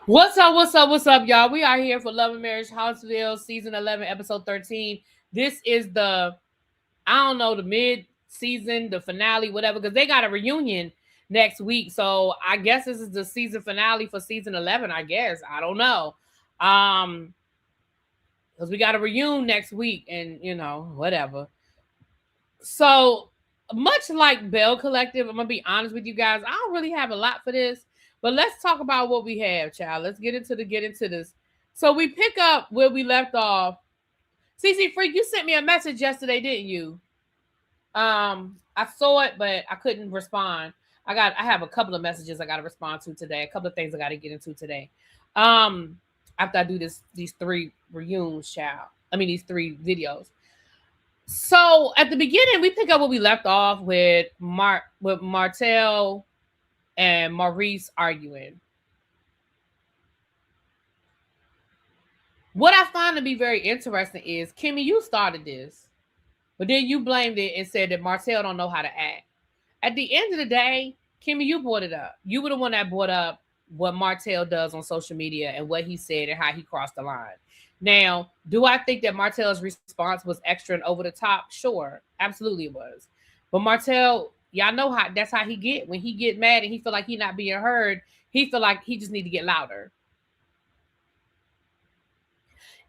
What's up? What's up? What's up, y'all? We are here for Love and Marriage Huntsville, season 11, episode 13. This is the mid-season, the finale, whatever, because they got a reunion next week. So I guess this is the season finale for season 11, I guess. I don't know. Um, because we got a reunion next week and, whatever. So much like Bell Collective, I'm going to be honest with you guys. I don't really have a lot for this. But let's talk about what we have, child. Let's get into this. So we pick up where we left off. CC Freak, you sent me a message yesterday, didn't you? I saw it, but I couldn't respond. I have a couple of messages I got to respond to today. A couple of things I got to get into today. After I do these three reunions, child. I mean these three videos. So at the beginning, we pick up where we left off with Martell and Maurice arguing. What I find to be very interesting is, Kimmy, you started this, but then you blamed it and said that Martell don't know how to act. At the end of the day, Kimmy, you brought it up. You were the one that brought up what Martell does on social media and what he said and how he crossed the line. Now, do I think that Martell's response was extra and over the top? Sure, absolutely it was. But Martell, y'all know how that's how he get. When he get mad and he feel like he not being heard, he feel like he just need to get louder.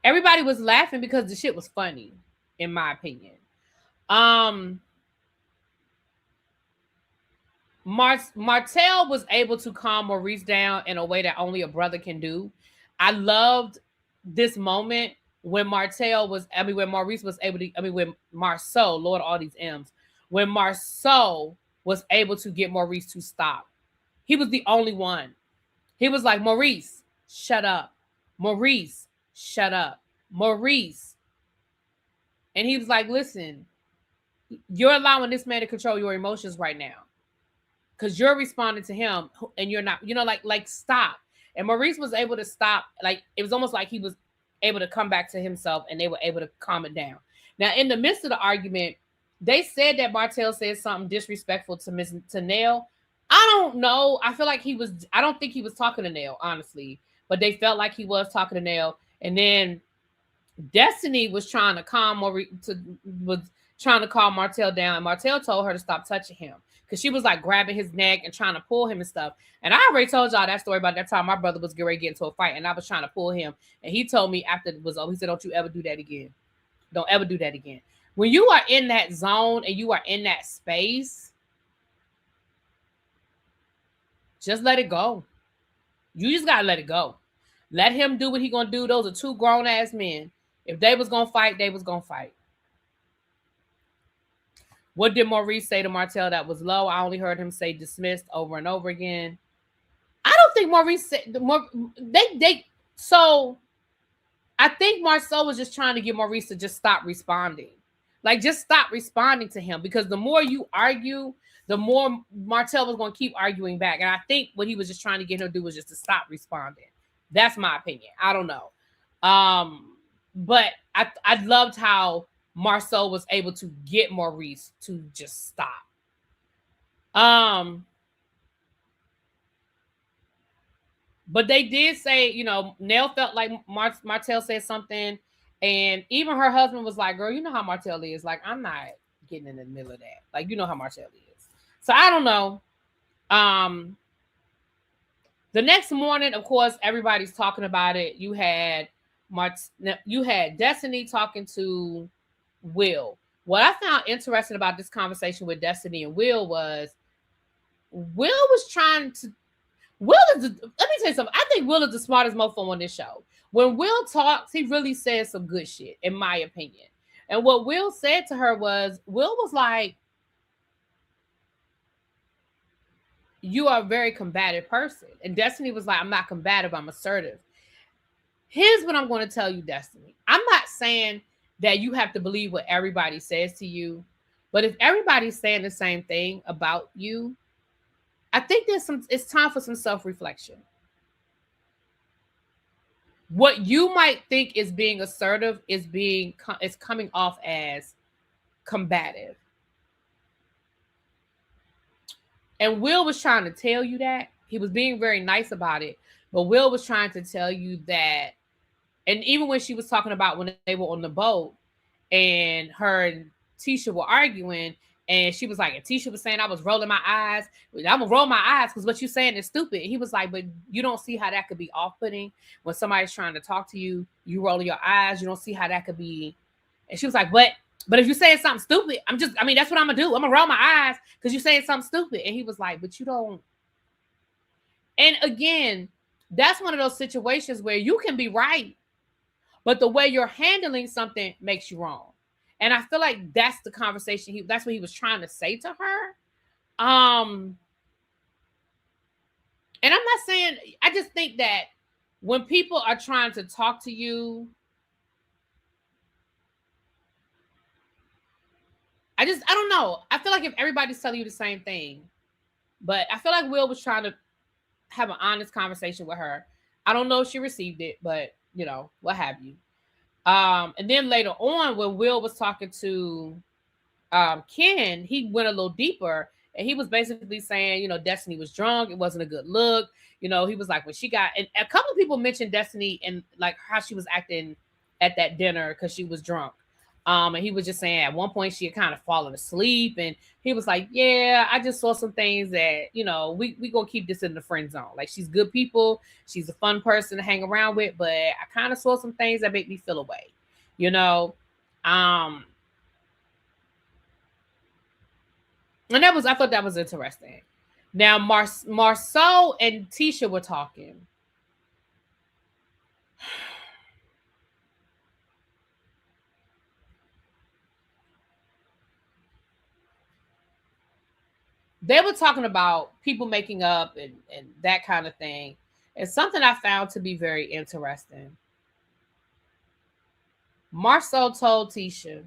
Everybody was laughing because the shit was funny, in my opinion. Martell was able to calm Maurice down in a way that only a brother can do. I loved this moment when Maurice was able to, when Marsau, Lord, all these M's, when Marsau was able to get Maurice to stop. He was the only one. He was like, Maurice, shut up. Maurice, shut up. Maurice. And he was like, listen, you're allowing this man to control your emotions right now. Because you're responding to him and you're not, like stop. And Maurice was able to stop. Like, it was almost like he was able to come back to himself and they were able to calm it down. Now, in the midst of the argument, they said that Martell said something disrespectful to Nell. I don't know. I feel like I don't think he was talking to Nell, honestly. But they felt like he was talking to Nell. And then Destiny was trying to calm Martell down. And Martell told her to stop touching him. Because she was like grabbing his neck and trying to pull him and stuff. And I already told y'all that story about that time my brother was getting ready to get into a fight and I was trying to pull him. And he told me after it was over, he said, don't you ever do that again. Don't ever do that again. When you are in that zone and you are in that space, just let it go. You just got to let it go. Let him do what he going to do. Those are two grown-ass men. If they was going to fight, they was going to fight. What did Maurice say to Martell that was low? I only heard him say dismissed over and over again. I don't think Maurice said so I think Marsau was just trying to get Maurice to just stop responding. Like, just stop responding to him, because the more you argue, the more Martell was going to keep arguing back. And I think what he was just trying to get him to do was just to stop responding. That's my opinion. I don't know. But I loved how Marsau was able to get Maurice to just stop. But they did say, Nell felt like Martell said something, and even her husband was like, girl, you know how Martell is. Like, I'm not getting in the middle of that. Like, you know how Martell is. So I don't know. The next morning, of course, everybody's talking about it. You had Destiny talking to Will. What I found interesting about this conversation with Destiny and Will was trying to. Let me tell you something. I think Will is the smartest mofo on this show. When Will talks, he really says some good shit, in my opinion. And what Will said to her was like, you are a very combative person. And Destiny was like, I'm not combative, I'm assertive. Here's what I'm going to tell you, Destiny. I'm not saying that you have to believe what everybody says to you, but if everybody's saying the same thing about you, I think it's time for some self-reflection. What you might think is being assertive is coming off as combative. And Will was trying to tell you that. He was being very nice about it. But Will was trying to tell you that, and even when she was talking about when they were on the boat and her and Tisha were arguing, and she was like, and Tisha was saying, I was rolling my eyes. I'm gonna roll my eyes because what you saying is stupid. He was like, but you don't see how that could be off-putting when somebody's trying to talk to you, you rolling your eyes. You don't see how that could be. And she was like, but if you're saying something stupid, that's what I'm gonna do. I'm gonna roll my eyes because you're saying something stupid. And he was like, but you don't. And again, that's one of those situations where you can be right, but the way you're handling something makes you wrong. And I feel like that's the conversation. That's what he was trying to say to her. And I'm not saying, I just think that when people are trying to talk to you, I don't know. I feel like if everybody's telling you the same thing, but I feel like Will was trying to have an honest conversation with her. I don't know if she received it, but what have you. And then later on, when Will was talking to Ken, he went a little deeper, and he was basically saying, Destiny was drunk. It wasn't a good look. He was like, when she got, and a couple of people mentioned Destiny and like how she was acting at that dinner because she was drunk. And he was just saying at one point she had kind of fallen asleep, and he was like, yeah, I just saw some things that, we gonna keep this in the friend zone. Like, she's good people. She's a fun person to hang around with, but I kind of saw some things that make me feel away, And I thought that was interesting. Now, Marsau and Tisha were talking. They were talking about people making up and that kind of thing. It's something I found to be very interesting. Marsau told Tisha,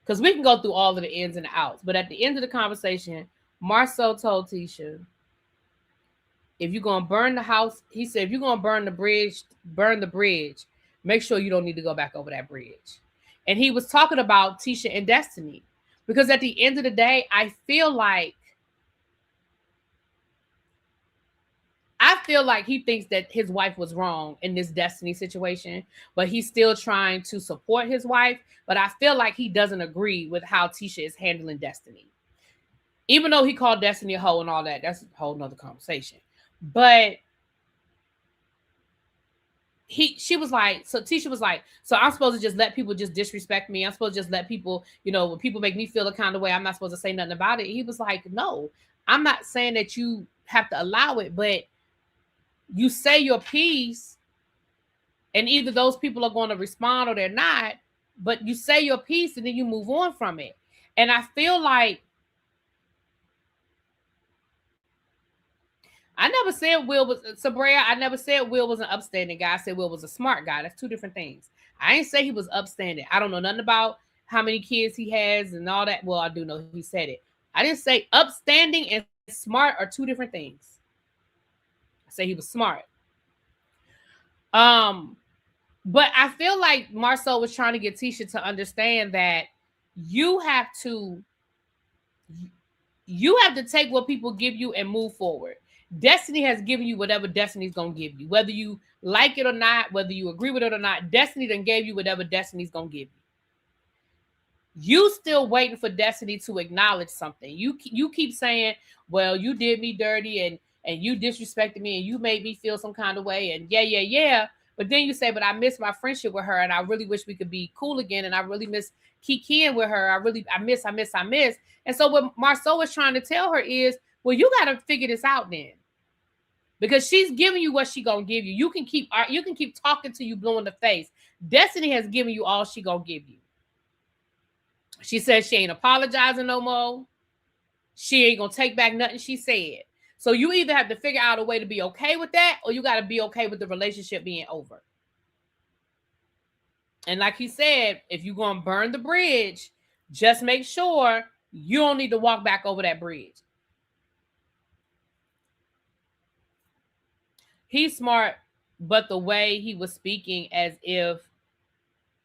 because we can go through all of the ins and outs, but at the end of the conversation, Marsau told Tisha, if you're going to burn the house, he said, if you're going to burn the bridge, make sure you don't need to go back over that bridge. And he was talking about Tisha and Destiny, because at the end of the day, I feel like he thinks that his wife was wrong in this Destiny situation, but he's still trying to support his wife. But I feel like he doesn't agree with how Tisha is handling Destiny. Even though he called Destiny a hoe and all that, that's a whole nother conversation. But Tisha was like, so I'm supposed to just let people just disrespect me. I'm supposed to just let people, when people make me feel a kind of way, I'm not supposed to say nothing about it. He was like, no, I'm not saying that you have to allow it, but you say your piece, and either those people are going to respond or they're not, but you say your piece and then you move on from it. And I feel like I never said Will was Sabrea. I never said Will was an upstanding guy. I said Will was a smart guy. That's two different things. I ain't say he was upstanding. I don't know nothing about how many kids he has and all that. Well, I do know he said it. I didn't say upstanding and smart are two different things. I say he was smart. But I feel like Marsau was trying to get Tisha to understand that you have to take what people give you and move forward. Destiny has given you whatever Destiny's going to give you. Whether you like it or not, whether you agree with it or not, Destiny done gave you whatever Destiny's going to give you. You still waiting for Destiny to acknowledge something. You keep saying, well, you did me dirty and you disrespected me and you made me feel some kind of way. And yeah. But then you say, but I miss my friendship with her and I really wish we could be cool again. And I really miss kikiing with her. I miss. And so what Marsau is trying to tell her is, well, you got to figure this out then. Because she's giving you what she going to give you. You can keep talking till you blue in the face. Destiny has given you all she going to give you. She says she ain't apologizing no more. She ain't going to take back nothing she said. So you either have to figure out a way to be okay with that, or you got to be okay with the relationship being over. And like he said, if you're going to burn the bridge, just make sure you don't need to walk back over that bridge. He's smart, but the way he was speaking as if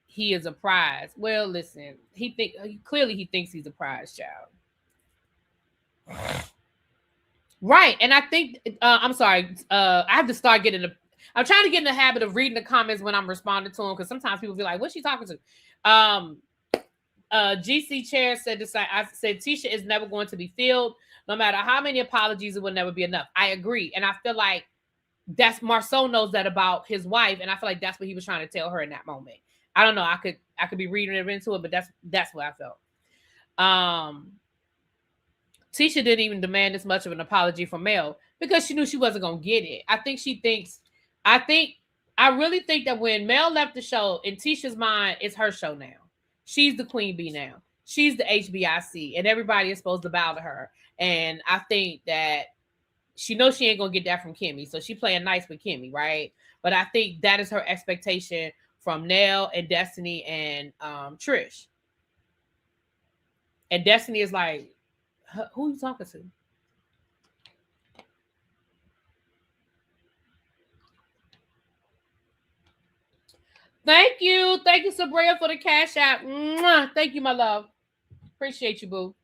he is a prize. Well, listen, clearly he thinks he's a prize child. Right. And I think I'm sorry. I have to start getting the. I'm trying to get in the habit of reading the comments when I'm responding to them, because sometimes people be like, "What's she talking to?" GC Chair said this. I said Tisha is never going to be filled. No matter how many apologies, it will never be enough. I agree, and I feel like that's Marsau knows that about his wife, and I feel like that's what he was trying to tell her in that moment. I don't know. I could be reading it into it, but that's what I felt. Tisha didn't even demand as much of an apology from Mel because she knew she wasn't gonna get it. I really think that when Mel left the show, in Tisha's mind, it's her show now. She's the queen bee now. She's the HBIC, and everybody is supposed to bow to her. And I think that she knows she ain't gonna get that from Kimmy, so she playing nice with Kimmy, right? But I think that is her expectation from Nell and Destiny and Trish. And Destiny is like, who are you talking to? Thank you, Sabria, for the cash app. Mwah. Thank you, my love. Appreciate you, boo.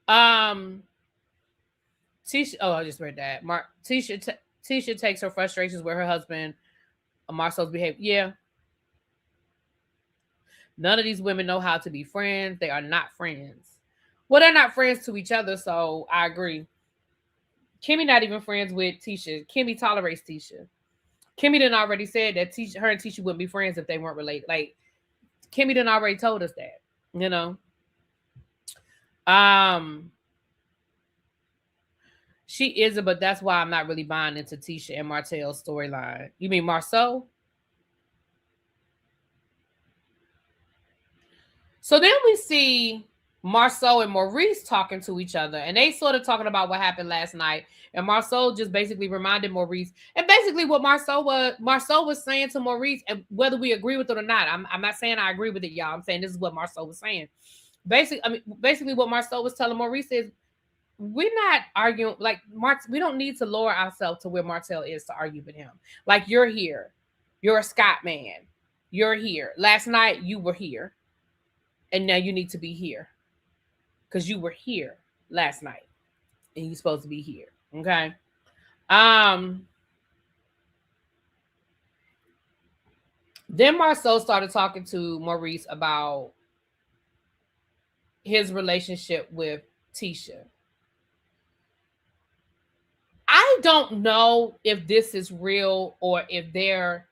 Tisha. Oh, I just read that. Tisha takes her frustrations with her husband, Marsau's behavior. Yeah. None of these women know how to be friends. They are not friends. Well, they're not friends to each other, so I agree. Kimmy not even friends with Tisha. Kimmy tolerates Tisha. Kimmy done already said that her and Tisha wouldn't be friends if they weren't related. Like, Kimmy done already told us that, you know. She isn't, but that's why I'm not really buying into Tisha and Martell's storyline. You mean Marsau? So then we see Marsau and Maurice talking to each other, and they sort of talking about what happened last night. And Marsau just basically reminded Maurice, and basically what Marsau was saying to Maurice, and whether we agree with it or not, I'm not saying I agree with it, y'all. I'm saying this is what Marsau was saying. Basically what Marsau was telling Maurice is, we're not arguing, like, we don't need to lower ourselves to where Martell is to argue with him. Like, you're here. You're a Scott man. You're here. Last night you were here. And now you need to be here. Because you were here last night. And you're supposed to be here. Okay. Then Marsau started talking to Maurice about his relationship with Tisha. I don't know if this is real or if they're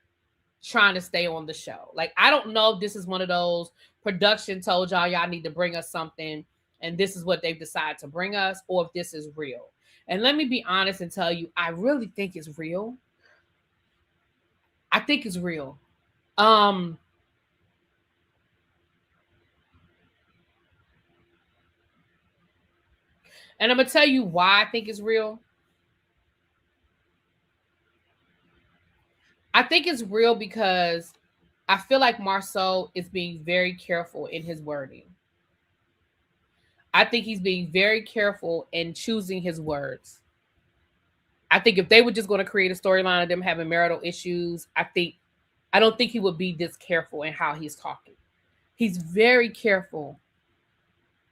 trying to stay on the show. Like, I don't know if this is one of those production told y'all need to bring us something, and this is what they've decided to bring us, or if this is real. And let me be honest and tell you, I really think it's real. I think it's real. And I'm gonna tell you why I think it's real. I think it's real because I feel like Marsau is being very careful in his wording. I think he's being very careful in choosing his words. I think if they were just going to create a storyline of them having marital issues, I don't think he would be this careful in how he's talking. He's very careful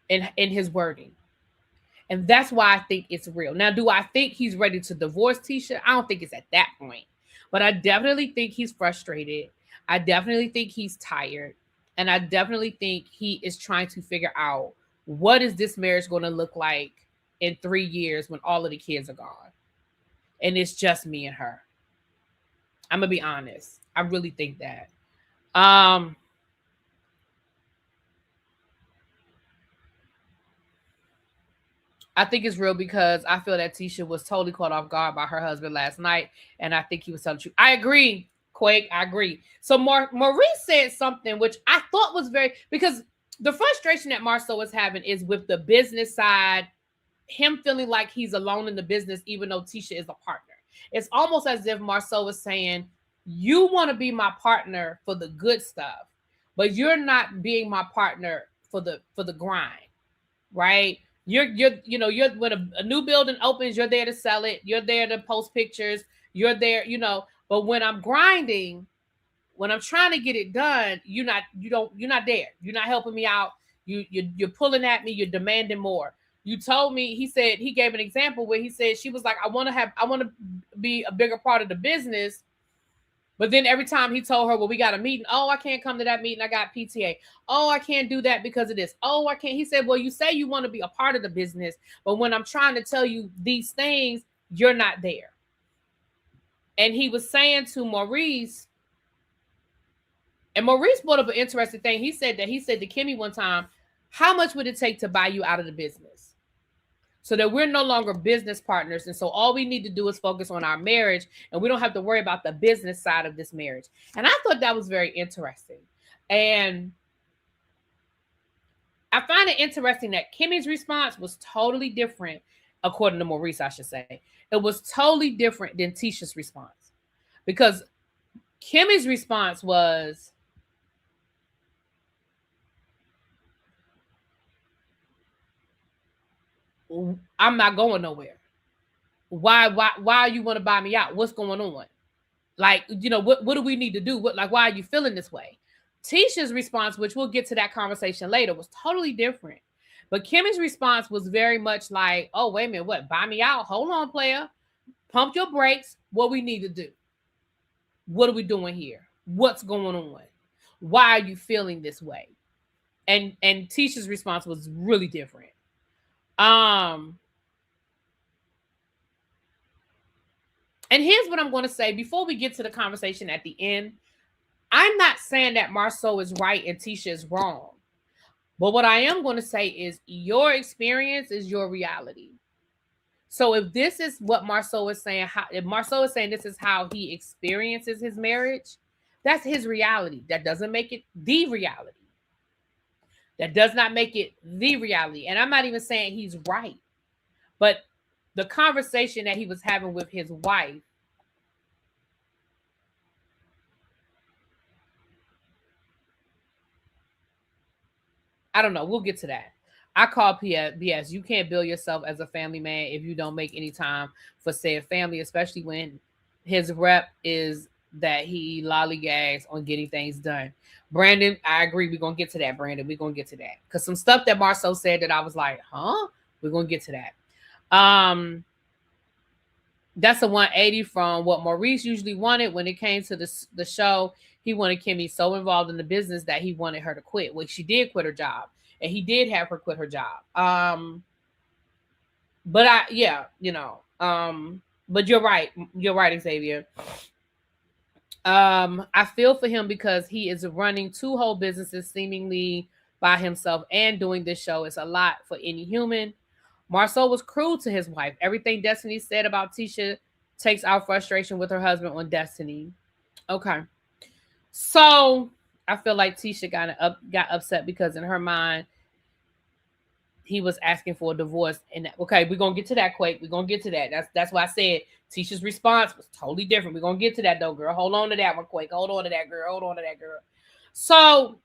in his wording. And that's why I think it's real. Now, do I think he's ready to divorce Tisha? I don't think it's at that point. But I definitely think he's frustrated. I definitely think he's tired. And I definitely think he is trying to figure out, what is this marriage going to look like in 3 years when all of the kids are gone? And it's just me and her. I'm going to be honest. I really think that. I think it's real because I feel that Tisha was totally caught off guard by her husband last night. And I think he was telling the truth. I agree, Quake. I agree. So Maurice said something which I thought was because the frustration that Marsau is having is with the business side, him feeling like he's alone in the business, even though Tisha is a partner. It's almost as if Marsau was saying, you want to be my partner for the good stuff, but you're not being my partner for the grind, right? You're when a new building opens, you're there to sell it. You're there to post pictures. You're there, but when I'm grinding, when I'm trying to get it done, you're not there. You're not helping me out. You're pulling at me. You're demanding more. You told me, he said, he gave an example where he said, she was like, I want to be a bigger part of the business. But then every time he told her, well, we got a meeting. Oh, I can't come to that meeting. I got PTA. Oh, I can't do that because of this. Oh, I can't. He said, well, you say you want to be a part of the business, but when I'm trying to tell you these things, you're not there. And he was saying to Maurice, and Maurice brought up an interesting thing. He said to Kimmy one time, how much would it take to buy you out of the business? So that we're no longer business partners. And so all we need to do is focus on our marriage, and we don't have to worry about the business side of this marriage. And I thought that was very interesting. And I find it interesting that Kimmy's response was totally different, according to Maurice, I should say. It was totally different than Tisha's response. Because Kimmy's response was, I'm not going nowhere. Why you want to buy me out? What's going on? Like, you know, what do we need to do? Why are you feeling this way? Tisha's response, which we'll get to that conversation later, was totally different. But Kimmy's response was very much like, oh, wait a minute, what? Buy me out? Hold on, player. Pump your brakes. What we need to do? What are we doing here? What's going on? Why are you feeling this way? And Tisha's response was really different. And here's what I'm going to say before we get to the conversation at the end. I'm not saying that Marsau is right and Tisha is wrong. But what I am going to say is your experience is your reality. So if this is what Marsau is saying, if Marsau is saying this is how he experiences his marriage, that's his reality. That doesn't make it the reality. That does not make it the reality. And I'm not even saying he's right. But the conversation that he was having with his wife, I don't know. We'll get to that. I call BS. You can't build yourself as a family man if you don't make any time for said family, especially when his rep is that he lollygags on getting things done. Brandon, I agree. We're going to get to that, Brandon. We're going to get to that. Because some stuff that Marsau said that I was like, huh? We're going to get to that. That's a 180 from what Maurice usually wanted when it came to the show. He wanted Kimmy so involved in the business that he wanted her to quit. Well, she did quit her job, and he did have her quit her job. But you're right. You're right, Xavier. I feel for him because he is running 2 whole businesses seemingly by himself and doing this show. It's a lot for any human. Marsau was cruel to his wife. Everything Destiny said about Tisha takes out frustration with her husband on Destiny. Okay. So I feel like Tisha got upset because in her mind, he was asking for a divorce. And okay, we're going to get to that, Quake. We're going to get to that. That's why I said Tisha's response was totally different. We're going to get to that, though, girl. Hold on to that one, Quake. Hold on to that, girl. Hold on to that, girl. So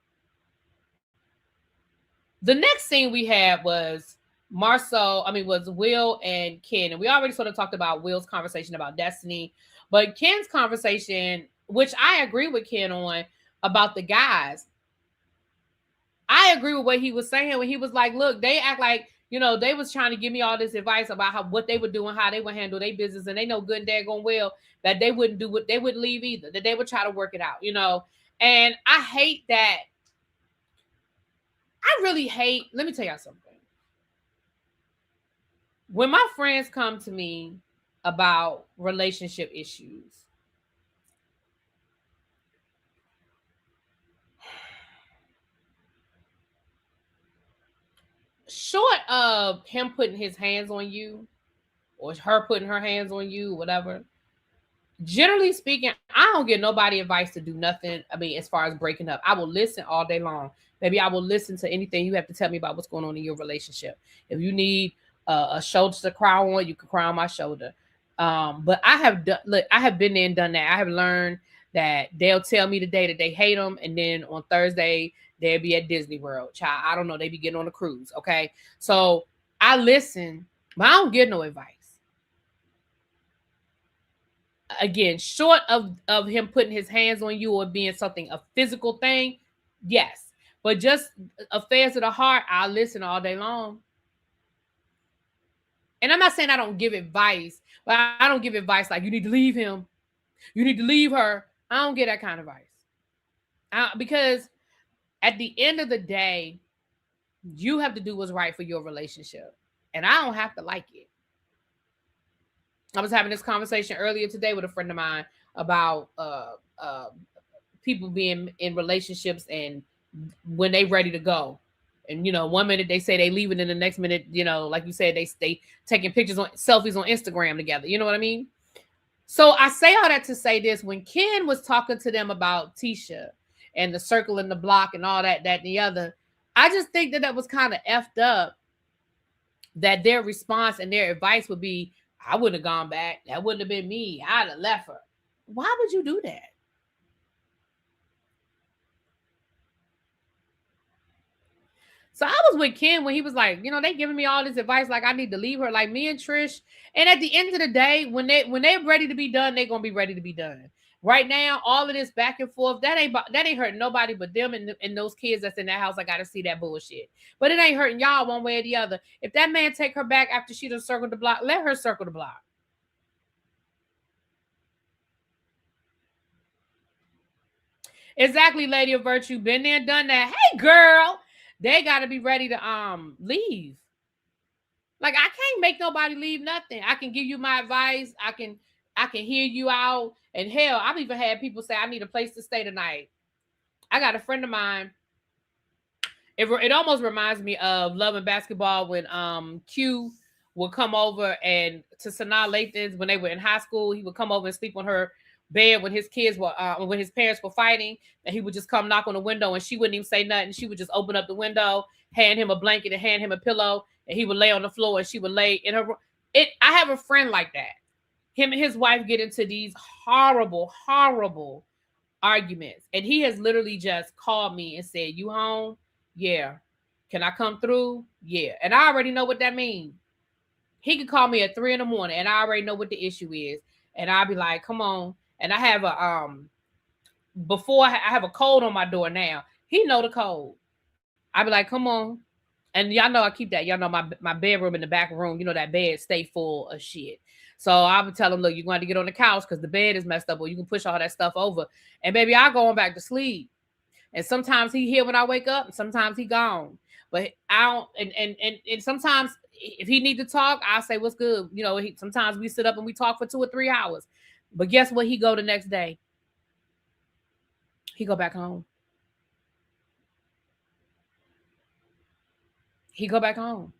the next scene we had was was Will and Ken. And we already sort of talked about Will's conversation about Destiny. But Ken's conversation, which I agree with Ken on, about the guys. I agree with what he was saying when he was like, look, they act like, you know, they was trying to give me all this advice about what they would do and how they would handle their business. And they know good and daggone well that they wouldn't do what they wouldn't leave either, that they would try to work it out, you know. And I hate that. I really hate, let me tell y'all something. When my friends come to me about relationship issues, short of him putting his hands on you or her putting her hands on you, whatever, generally speaking, I don't give nobody advice to do nothing. I mean, as far as breaking up, I will listen all day long. Maybe I will listen to anything you have to tell me about what's going on in your relationship. If you need a shoulder to cry on, you can cry on my shoulder. But I have been there and done that. I have learned that they'll tell me today that they hate them, and then on Thursday they'll be at Disney World. Child, I don't know. They be getting on a cruise. Okay, so I listen, but I don't get no advice. Again, short of him putting his hands on you or being something a physical thing, yes. But just affairs of the heart, I'll listen all day long. And I'm not saying I don't give advice, but I don't give advice like you need to leave him. You need to leave her. I don't get that kind of advice. Because at the end of the day, you have to do what's right for your relationship. And I don't have to like it. I was having this conversation earlier today with a friend of mine about people being in relationships and when they ready to go. And, you know, one minute they say they leaving, and the next minute, you know, like you said, they taking pictures on selfies on Instagram together. You know what I mean? So I say all that to say this: when Ken was talking to them about Tisha and the circle and the block and all that, and the other, I just think that was kind of effed up. That their response and their advice would be, I wouldn't have gone back. That wouldn't have been me. I'd have left her. Why would you do that? So I was with Ken when he was like, you know, they giving me all this advice, like I need to leave her, like me and Trish. And at the end of the day, when they're ready to be done, they're gonna be ready to be done. Right now, all of this back and forth, that ain't hurting nobody but them and those kids that's in that house. I gotta see that bullshit. But it ain't hurting y'all one way or the other. If that man take her back after she done circled the block, let her circle the block. Exactly, Lady of Virtue. Been there, done that. Hey, girl. They got to be ready to leave. Like, I can't make nobody leave nothing. I can give you my advice. I can hear you out. And hell, I've even had people say, I need a place to stay tonight. I got a friend of mine. It almost reminds me of Love and Basketball when Q would come over, and to Sanaa Lathan's, when they were in high school, he would come over and sleep on her bed when his kids were when his parents were fighting, and he would just come knock on the window and she wouldn't even say nothing. She would just open up the window, hand him a blanket and hand him a pillow, and he would lay on the floor and she would lay in her room. I have a friend like that. Him and his wife get into these horrible arguments, and he has literally just called me and said, you home? Yeah. Can I come through? Yeah. And I already know what that means. He could call me at 3 a.m. and I already know what the issue is, and I'll be like, come on. And I have a before I have a code on my door now. He know the code. I be like, come on. And y'all know I keep that. Y'all know my bedroom in the back room, you know, that bed stay full of shit. So I would tell him, look, you're going to get on the couch because the bed is messed up, or you can push all that stuff over. And baby, I go on back to sleep. And sometimes he here when I wake up, and sometimes he gone. But I don't, and sometimes if he need to talk, I'll say, what's good? You know, sometimes we sit up and we talk for 2 or 3 hours. But guess what? He go the next day. He go back home. He go back home.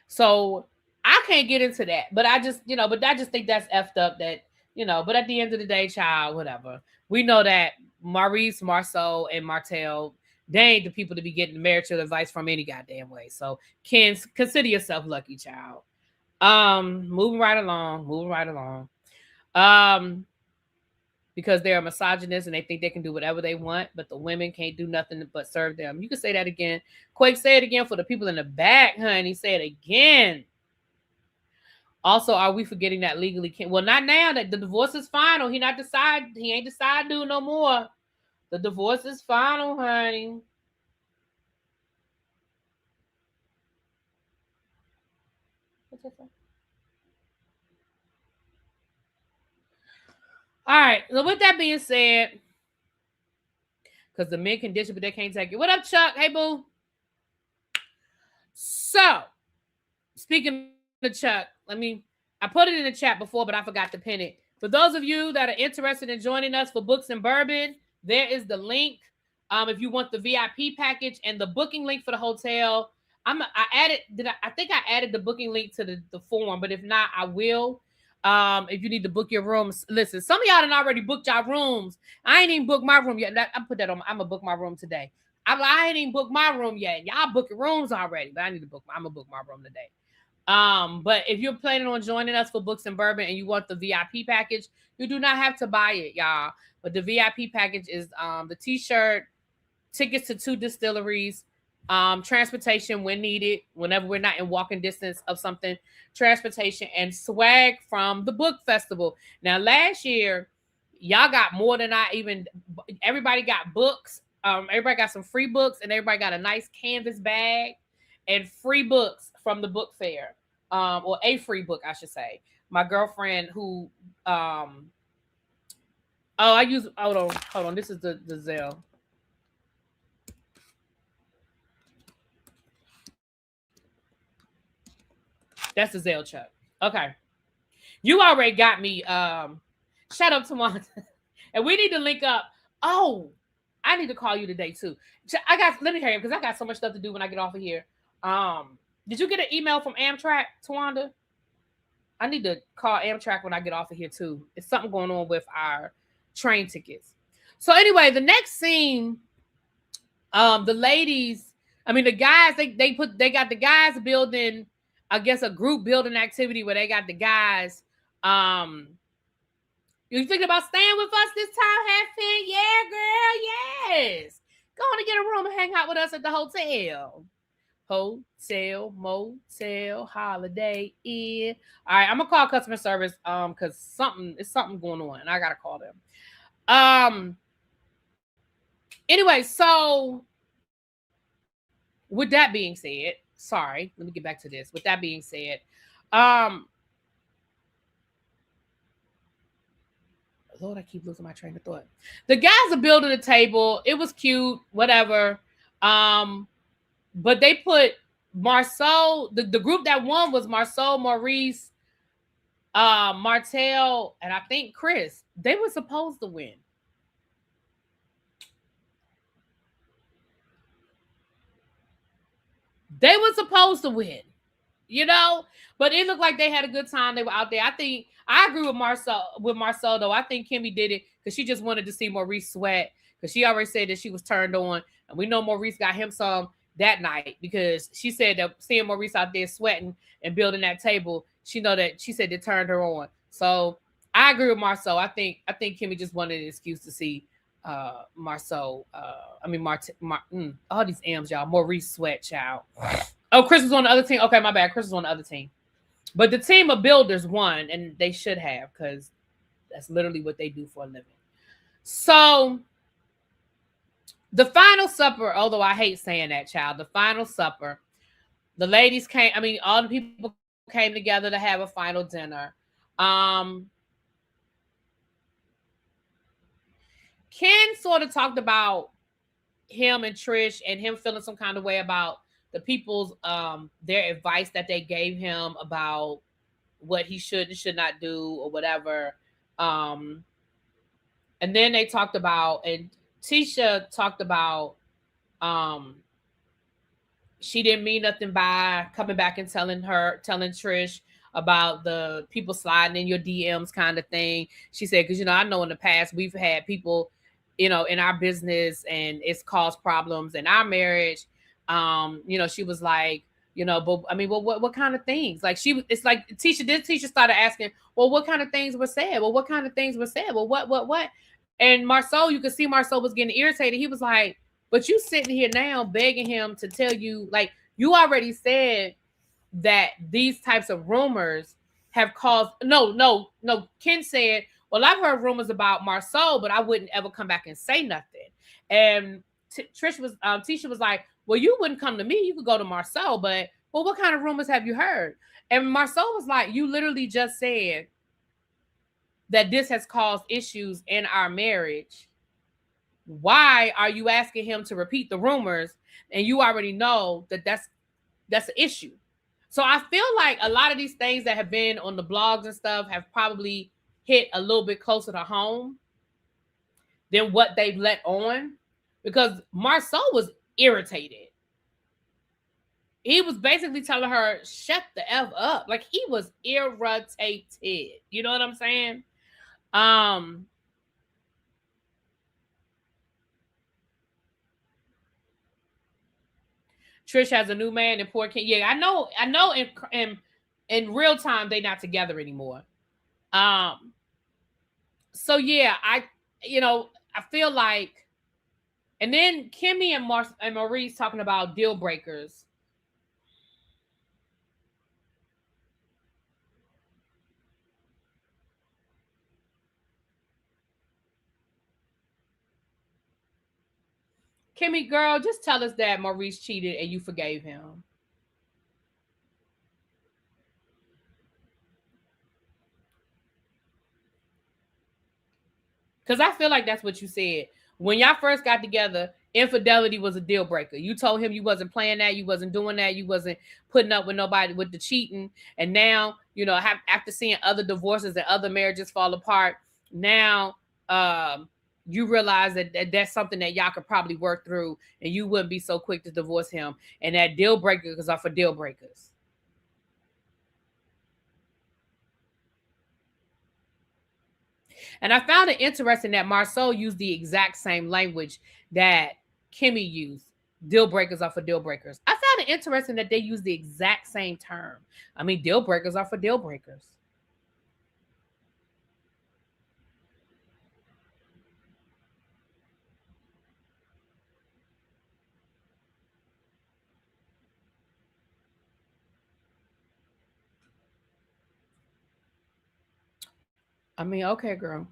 So I can't get into that. But I just, you know, but I just think that's effed up that, you know, but at the end of the day, child, whatever. We know that Maurice, Marsau, and Martell, they ain't the people to be getting marital advice from any goddamn way. So consider yourself lucky, child. Moving right along. Because they're a misogynist and they think they can do whatever they want, but the women can't do nothing but serve them. You can say that again. Quake, say it again for the people in the back, honey. Say it again. Also, are we forgetting that legally can't? Well, not now that the divorce is final. He ain't decide do no more. The divorce is final, honey. What's that? All right. So with that being said, because the men can dish it, but they can't take it. What up, Chuck? Hey, boo. So, speaking of Chuck, I put it in the chat before, but I forgot to pin it. For those of you that are interested in joining us for Books and Bourbon, there is the link. If you want the VIP package and the booking link for the hotel, I think I added the booking link to the form, but if not, I will. If you need to book your rooms, listen, some of y'all done already booked y'all rooms. I ain't even booked my room yet. I put that on. I'm gonna book my room today. I ain't even booked my room yet. Y'all booking rooms already, but I need to book. I'm gonna book my room today. But if you're planning on joining us for Books and Bourbon and you want the VIP package, you do not have to buy it, y'all. But the VIP package is the t-shirt, tickets to 2 distilleries, transportation when needed, whenever we're not in walking distance of something, transportation, and swag from the book festival. Now, last year, y'all got more than everybody got books Everybody got some free books, and everybody got a nice canvas bag and free books from the book fair. Or a free book, I should say. My girlfriend who I use hold on. This is the Zelle. That's the Zelle check. Okay. You already got me. Shut up, Tamanta. And we need to link up. Oh, I need to call you today too. Let me hurry up because I got so much stuff to do when I get off of here. Did you get an email from Amtrak, Tawanda? I need to call Amtrak when I get off of here too. It's something going on with our train tickets. So anyway, the next scene, the ladies, the guys, they got the guys building, I guess, a group building activity where they got the guys. You thinking about staying with us this time, Hatfin? Yeah, girl, yes. Go on and get a room and hang out with us at the hotel. Hotel, motel, Holiday Inn. All right, I'm gonna call customer service because something going on and I gotta call them. Anyway, so with that being said, sorry, let me get back to this. With that being said, Lord, I keep losing my train of thought. The guys are building a table. It was cute, whatever. But they put Marsau, the group that won was Martell, Maurice, Martell, and I think Chris. They were supposed to win. They were supposed to win, but it looked like they had a good time. They were out there. I agree with Marsau though. I think Kimmy did it because she just wanted to see Maurice sweat because she already said that she was turned on, and we know Maurice got him some that night because she said that seeing Maurice out there sweating and building that table, she said it turned her on. So I agree with Marsau. I think Kimmy just wanted an excuse to see Marsau. All these M's, y'all. Maurice sweat, child. Oh, Chris was on the other team. Okay, my bad. Chris was on the other team. But the team of builders won, and they should have because that's literally what they do for a living. So the final supper, although I hate saying that, child, the final supper, the ladies came, all the people came together to have a final dinner. Ken sort of talked about him and Trish and him feeling some kind of way about the people's their advice that they gave him about what he should and should not do or whatever. And then they talked about, and Tisha talked about she didn't mean nothing by coming back and telling Trish about the people sliding in your DMs kind of thing. She said, because I know in the past we've had people, in our business and it's caused problems in our marriage. She was like, but what kind of things? Like it's like Tisha started asking, well, what kind of things were said? Well, what kind of things were said? Well, what? And Marsau, you could see Marsau was getting irritated. He was like, but you sitting here now begging him to tell you, like, you already said that these types of rumors have caused no. Ken said, well, I've heard rumors about Marsau, but I wouldn't ever come back and say nothing. And Tisha was like, well, you wouldn't come to me. You could go to Marsau, but well, what kind of rumors have you heard? And Marsau was like, you literally just said that this has caused issues in our marriage. Why are you asking him to repeat the rumors? And you already know that that's an issue. So I feel like a lot of these things that have been on the blogs and stuff have probably hit a little bit closer to home than what they've let on, because Marsau was irritated. He was basically telling her, shut the F up. Like, he was irritated. You know what I'm saying? Trish has a new man and poor Ken. Yeah, I know in real time they're not together anymore. So yeah, I feel like, and then Kimmy and Maurice talking about deal breakers. Kimmy, girl, just tell us that Maurice cheated and you forgave him. Because I feel like that's what you said. When y'all first got together, infidelity was a deal breaker. You told him you wasn't playing that, you wasn't doing that, you wasn't putting up with nobody with the cheating. And now, after seeing other divorces and other marriages fall apart, now you realize that that's something that y'all could probably work through, and you wouldn't be so quick to divorce him. And that deal breakers are for deal breakers. And I found it interesting that Marsau used the exact same language that Kimmy used. Deal breakers are for deal breakers. I found it interesting that they use the exact same term. I mean, deal breakers are for deal breakers. I mean, okay, girl.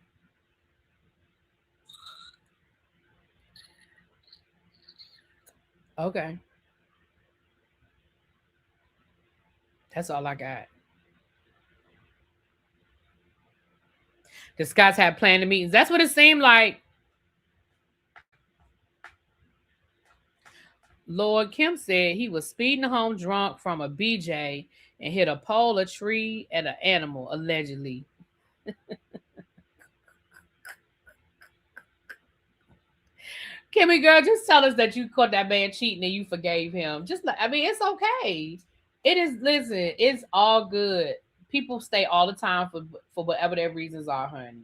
Okay. That's all I got. The Scots had planned the meetings. That's what it seemed like. Lord Kim said he was speeding home drunk from a BJ and hit a pole, a tree, and an animal, allegedly. Kimmy, girl, just tell us that you caught that man cheating and you forgave him. It's okay. It is. Listen, it's all good. People stay all the time for whatever their reasons are, honey.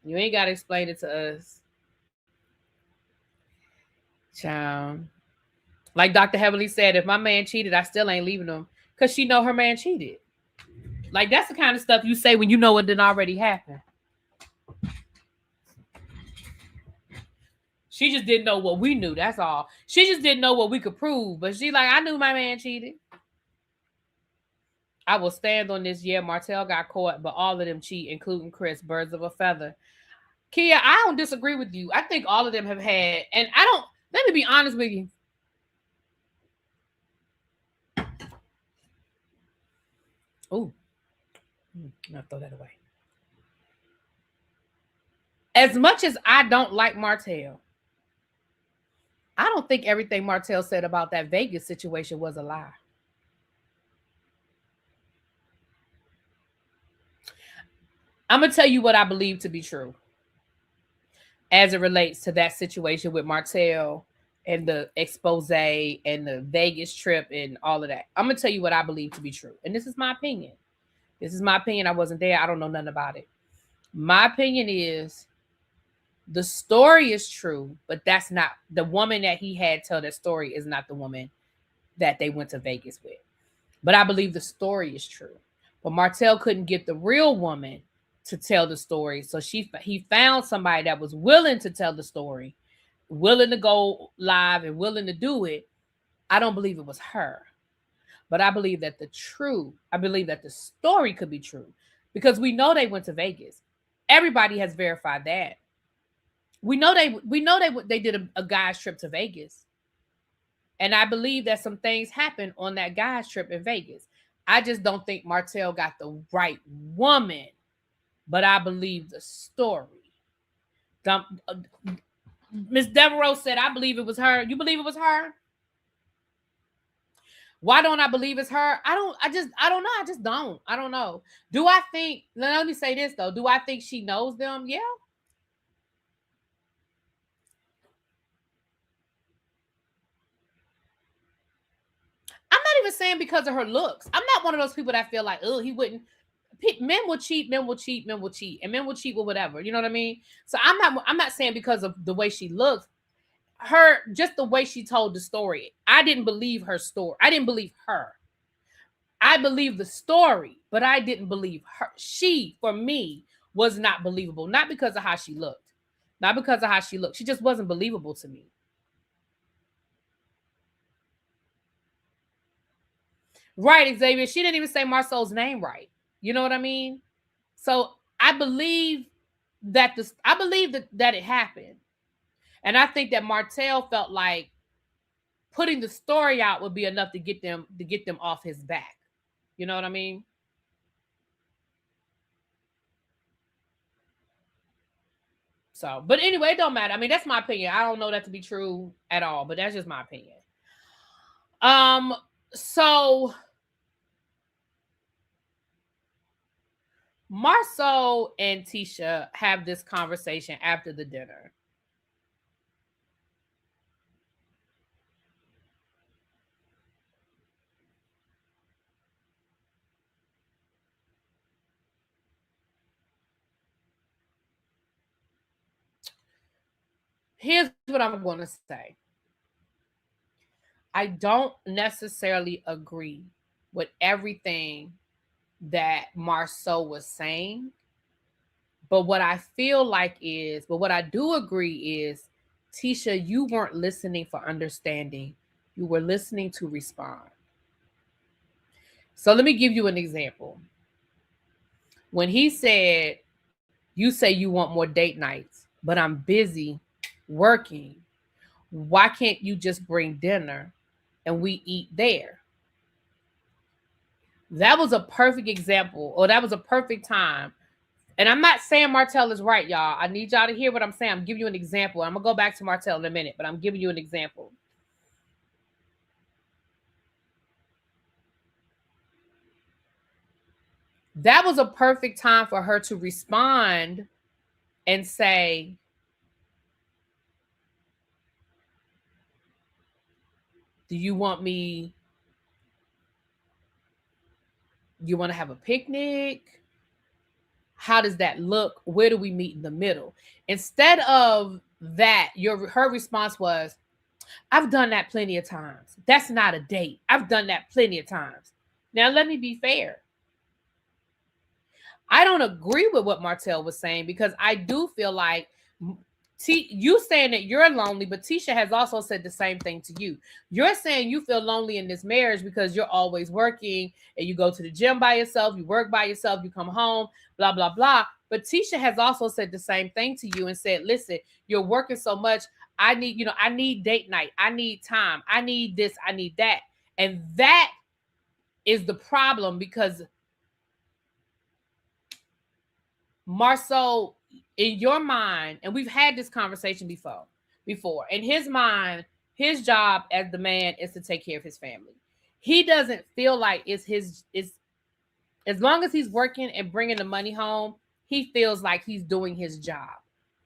You ain't gotta explain it to us, child. Like Dr. Heavenly said, if my man cheated, I still ain't leaving him because she know her man cheated. Like that's the kind of stuff you say when you know it didn't already happen. She just didn't know what we knew. That's all. She just didn't know what we could prove. But she like, I knew my man cheated. I will stand on this. Yeah, Martell got caught, but all of them cheat, including Chris. Birds of a feather. Kia, I don't disagree with you. I think all of them have had, and I don't. Let me be honest with you. Oh, I'll throw that away. As much as I don't like Martell, I don't think everything Martell said about that Vegas situation was a lie. I'm going to tell you what I believe to be true as it relates to that situation with Martell and the expose and the Vegas trip and all of that. I'm going to tell you what I believe to be true. And this is my opinion. This is my opinion. I wasn't there. I don't know nothing about it. My opinion is the story is true, but that's not the woman that he had tell that story is not the woman that they went to Vegas with. But I believe the story is true. But Martell couldn't get the real woman to tell the story. So he found somebody that was willing to tell the story, willing to go live and willing to do it. I don't believe it was her. But I believe that the story could be true because we know they went to Vegas. Everybody has verified that. We know they did a guy's trip to Vegas. And I believe that some things happened on that guy's trip in Vegas. I just don't think Martell got the right woman, but I believe the story. Miss Devereaux said, I believe it was her. You believe it was her? Why don't I believe it's her? I don't know. I just don't. I don't know. Do I think, let me say this though. Do I think she knows them? Yeah. I'm not even saying because of her looks. I'm not one of those people that feel like, oh, he wouldn't. Men will cheat, and men will cheat with whatever. You know what I mean? So I'm not saying because of the way she looks. Just the way she told the story. I didn't believe her story. I didn't believe her. I believe the story, but I didn't believe her. She, for me, was not believable. Not because of how she looked. Not because of how she looked. She just wasn't believable to me. Right, Xavier. She didn't even say Marsau's name right. You know what I mean? So I believe that it happened. And I think that Martell felt like putting the story out would be enough to get them off his back. You know what I mean? So, but anyway, it don't matter. I mean, that's my opinion. I don't know that to be true at all, but that's just my opinion. So Marsau and Tisha have this conversation after the dinner. Here's what I'm going to say. I don't necessarily agree with everything that Marsau was saying. But what I feel like is, but what I do agree is, Tisha, you weren't listening for understanding. You were listening to respond. So let me give you an example. When he said, you say you want more date nights, but I'm busy working. Why can't you just bring dinner and we eat there? That was a perfect example, or that was a perfect time. And I'm not saying Martell is right, y'all. I need y'all to hear what I'm saying. I'm giving you an example. I'm going to go back to Martell in a minute, but I'm giving you an example. That was a perfect time for her to respond and say, do you want me? You want to have a picnic? How does that look? Where do we meet in the middle? Instead of that, her response was, I've done that plenty of times. That's not a date. I've done that plenty of times. Now, let me be fair. I don't agree with what Martell was saying, because I do feel like you saying that you're lonely, but Tisha has also said the same thing to you. You're saying you feel lonely in this marriage because you're always working and you go to the gym by yourself, you work by yourself, you come home, blah, blah, blah. But Tisha has also said the same thing to you and said, listen, you're working so much. I need date night. I need time. I need this. I need that. And that is the problem, because Marsau, in your mind, and we've had this conversation before, in his mind, his job as the man is to take care of his family. He doesn't feel like it's as long as he's working and bringing the money home, he feels like he's doing his job.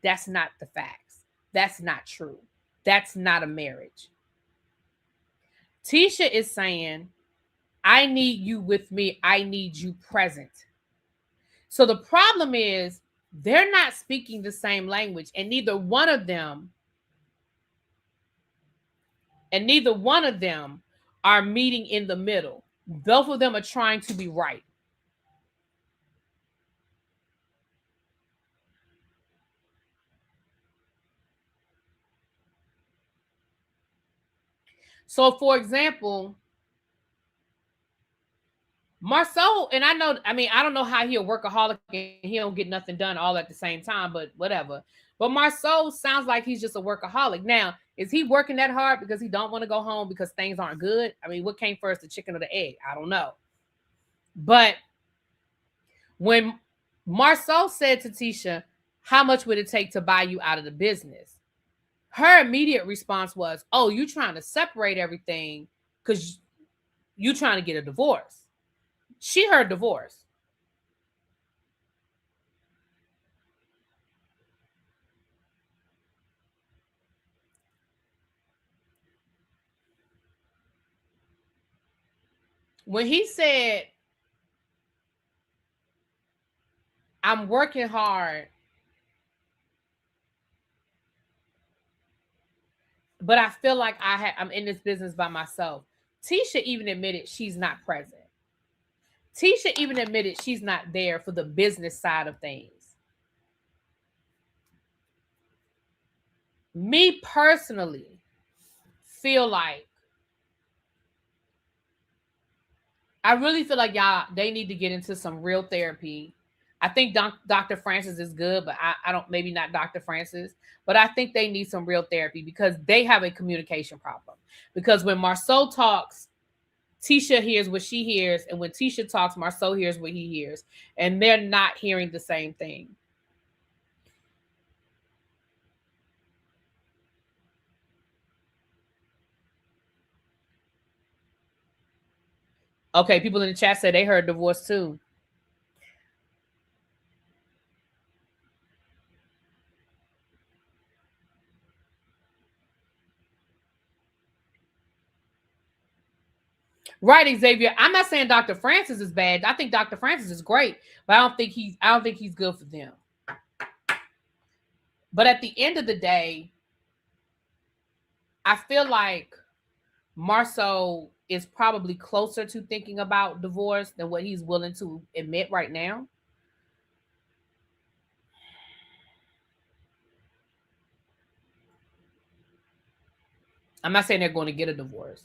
That's not the facts. That's not true. That's not a marriage. Tisha is saying, I need you with me. I need you present. So the problem is, they're not speaking the same language, and neither one of them are meeting in the middle. Both of them are trying to be right. So, for example, Marsau, and I don't know how he a workaholic and he don't get nothing done all at the same time, but whatever. But Marsau sounds like he's just a workaholic. Now, is he working that hard because he don't want to go home because things aren't good? I mean, what came first, the chicken or the egg? I don't know. But when Marsau said to Tisha, how much would it take to buy you out of the business? Her immediate response was, oh, you trying to separate everything because you trying to get a divorce. She heard divorce. When he said, I'm working hard, but I feel like I'm in this business by myself. Tisha even admitted she's not present. Tisha even admitted she's not there for the business side of things. Me personally feel like, I really feel like they need to get into some real therapy. I think Dr. Francis is good, but I don't, maybe not Dr. Francis, but I think they need some real therapy because they have a communication problem. Because when Marsau talks, Tisha hears what she hears, and when Tisha talks, Marsau hears what he hears, and they're not hearing the same thing. Okay, people in the chat said they heard divorce too. Right, Xavier. I'm not saying Dr. Francis is bad. I think Dr. Francis is great, but I don't think he's good for them. But at the end of the day, I feel like Marsau is probably closer to thinking about divorce than what he's willing to admit right now. I'm not saying they're going to get a divorce,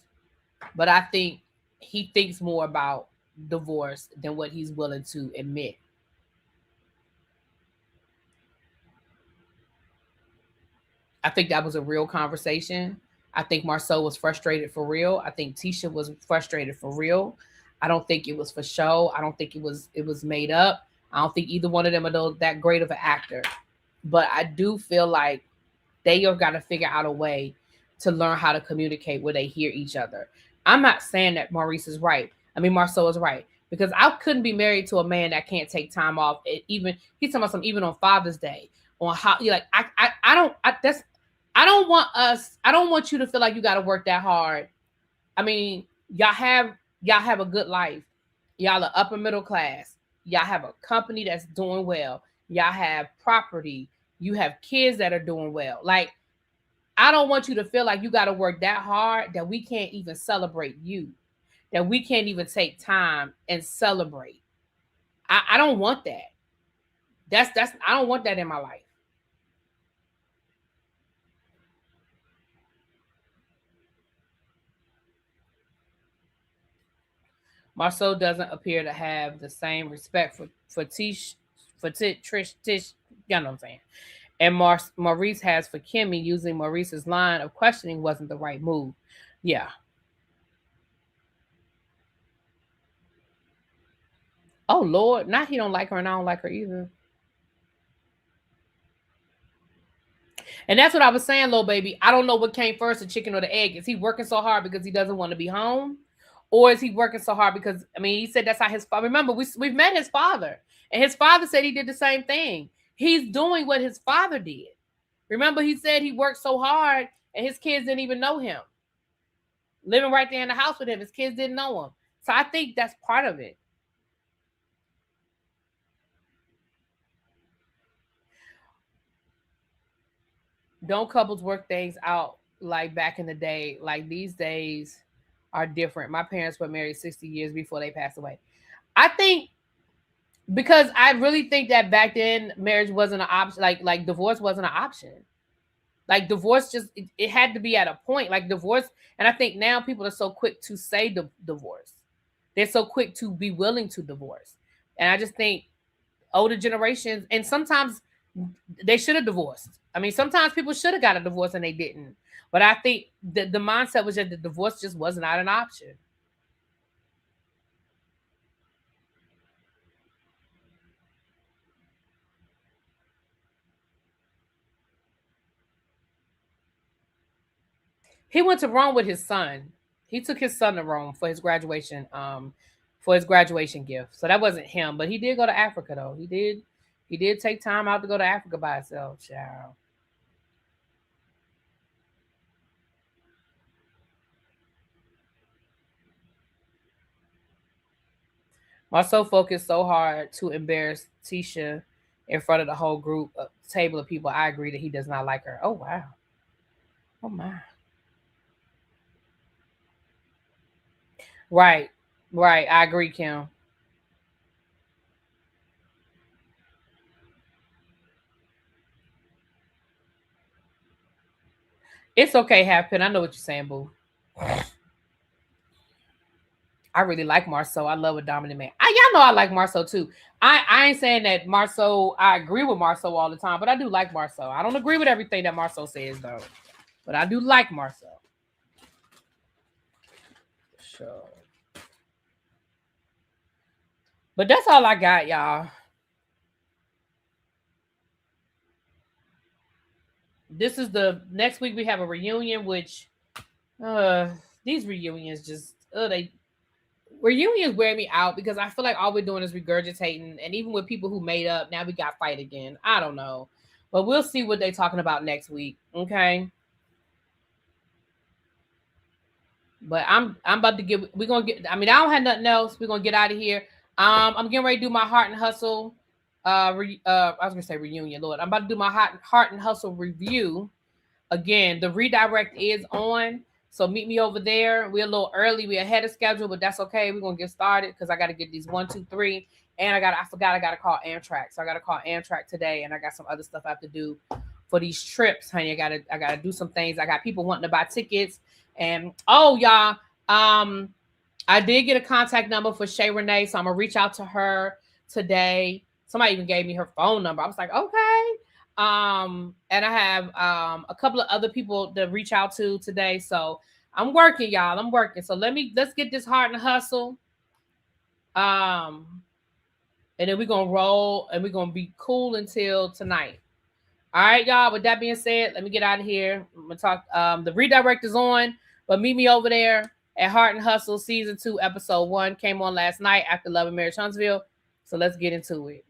but I think he thinks more about divorce than what he's willing to admit. I think that was a real conversation. I think Marsau was frustrated for real. I think Tisha was frustrated for real. I don't think it was for show. I don't think it was made up. I don't think either one of them are that great of an actor. But I do feel like they have got to figure out a way to learn how to communicate where they hear each other. I'm not saying that Maurice is right. I mean, Marsau is right, because I couldn't be married to a man that can't take time off. Even he's talking about some, even on Father's Day, on how you like. I don't want you to feel like you got to work that hard. I mean, y'all have a good life. Y'all are upper middle class. Y'all have a company that's doing well. Y'all have property. You have kids that are doing well. Like, I don't want you to feel like you got to work that hard that we can't even celebrate you, that we can't even take time and celebrate. I don't want that. I don't want that in my life. Marsau doesn't appear to have the same respect for Tish, Trish. You know what I'm saying? And Maurice has for Kimmy. Using Maurice's line of questioning wasn't the right move. Yeah. Oh Lord, not he don't like her and I don't like her either. And that's what I was saying, little baby. I don't know what came first, the chicken or the egg. Is he working so hard because he doesn't want to be home? Or is he working so hard because, I mean, he said that's how his father, remember, we've met his father. And his father said he did the same thing. He's doing what his father did. Remember, he said he worked so hard and his kids didn't even know him. Living right there in the house with him, his kids didn't know him. So I think that's part of it. Don't couples work things out like back in the day? Like these days are different. My parents were married 60 years before they passed away. I think because I really think that back then marriage wasn't an option. Like divorce wasn't an option. Like divorce just it had to be at a point. Like divorce, and I think now people are so quick to say divorce. They're so quick to be willing to divorce. And I just think older generations, and sometimes they should have divorced. I mean, sometimes people should have got a divorce and they didn't. But I think the mindset was that the divorce just was not an option. He went to Rome with his son. He took his son to Rome for his graduation, gift. So that wasn't him, but he did go to Africa though. He did take time out to go to Africa by himself, child. Marcel focused so hard to embarrass Tisha in front of the whole group, table of people. I agree that he does not like her. Oh wow. Oh my. Right. Right. I agree, Kim. It's okay, Half Pin. I know what you're saying, boo. I really like Marsau. I love a dominant man. Y'all know I like Marsau too. I ain't saying that Marsau, I agree with Marsau all the time, but I do like Marsau. I don't agree with everything that Marsau says though, but I do like Marsau. Sure. But that's all I got, y'all. This is the next week we have a reunion, which these reunions just reunions wear me out because I feel like all we're doing is regurgitating, and even with people who made up, now we got fight again. I don't know, but we'll see what they're talking about next week. Okay. But I'm about to get. We're gonna get. I mean, I don't have nothing else. We're gonna get out of here. I'm getting ready to do my Heart and Hustle. I was gonna say reunion. Lord, I'm about to do my Heart and Hustle review. Again, the redirect is on. So meet me over there. We're a little early. We're ahead of schedule, but that's okay. We're gonna get started because I got to get these 1, 2, 3, and I forgot I got to call Amtrak. So I got to call Amtrak today, and I got some other stuff I have to do for these trips, honey. I gotta do some things. I got people wanting to buy tickets, and y'all, I did get a contact number for Shay Renee, so I'm gonna reach out to her today. Somebody even gave me her phone number. I was like, okay. And I have a couple of other people to reach out to today. So I'm working, y'all. I'm working. So let's get this Heart and Hustle. And then we're gonna roll and we're gonna be cool until tonight. All right, y'all. With that being said, let me get out of here. I'm gonna talk. The redirect is on, but meet me over there at Heart and Hustle Season 2, Episode 1. Came on last night after Love and Marriage Huntsville. So let's get into it.